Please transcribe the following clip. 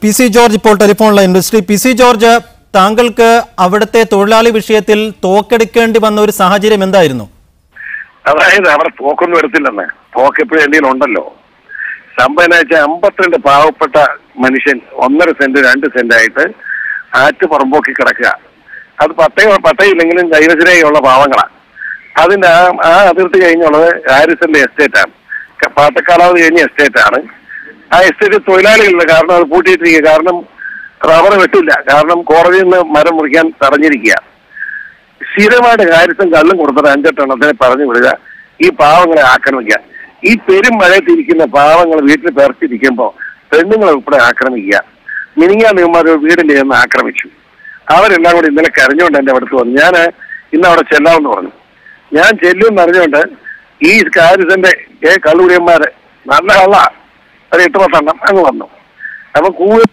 P C George ഇപ്പോൾ telephone line. Shri P C George, താങ്കൾക്ക് അവിടുത്തെ തൊഴിലാളി വിഷയത്തിൽ തോക്കെടുക്കേണ്ടി വന്ന ഒരു സാഹചര്യം എന്തായിരുന്നു? അതായത് അവിടെ തോക്കൊന്നും എടുത്തില്ലെന്ന്, തോക്ക് എപ്പോഴും എന്തെങ്കിലും ഉണ്ടല്ലോ. സംഭവം എന്ന് വെച്ചാൽ 52 പാവപ്പെട്ട മനുഷ്യൻ 1.5 സെന്റ് 2 സെന്റ് ആയിട്ട് ആറ്റ് പുറമ്പോക്കി കിടക്കുക. അത് പട്ടയില്ലെങ്കിലും കൈവശരേഖയുള്ള പാവങ്ങളാണ്. അതിന്റെ ആ അതിർത്തി കഴിഞ്ഞുള്ളത് ഹാരിസന്റെ എസ്റ്റേറ്റാണ്, പാട്ടക്കാലാവധി കഴിഞ്ഞ എസ്റ്റേറ്റാണ്. ആ എസ്റ്റേറ്റ് തൊഴിലാളികളില്ല, കാരണം അത് പൂട്ടിയിട്ടിരിക്കുക. കാരണം റബ്ബർ വെട്ടില്ല, കാരണം കോടതിയിൽ നിന്ന് മരം മുറിക്കാൻ തടഞ്ഞിരിക്കുക. സ്ഥിരമായിട്ട് ഹാരിസൺ കള്ളും കൊടുത്തിട്ട് 5-8 എണ്ണത്തിനെ പറഞ്ഞു വിടുക, ഈ പാവങ്ങളെ ആക്രമിക്കുക. ഈ പെരും മഴയത്തിരിക്കുന്ന പാവങ്ങൾ വീട്ടിൽ പേർത്തിരിക്കുമ്പോൾ പെണ്ണുങ്ങളെ ഉൾപ്പെടെ ആക്രമിക്കുക. മിനിങ്ങാൻ നിന്മാർ വീടിന്റെ നിന്ന് ആക്രമിച്ചു. അവരെല്ലാം കൂടി ഇന്നലെ കരഞ്ഞുകൊണ്ട് എൻ്റെ അടുത്ത് വന്നു. ഞാൻ ഇന്ന് അവിടെ ചെല്ലാമെന്ന് പറഞ്ഞു. ഞാൻ ചെല്ലുമെന്ന് അറിഞ്ഞുകൊണ്ട് ഈ ഹാരിസന്റെ കള്ളുകുടിയന്മാര് നല്ല കള്ള ഒരു 8-10 എണ്ണം അങ്ങ് വന്നു. അപ്പൊ കൂടുതൽ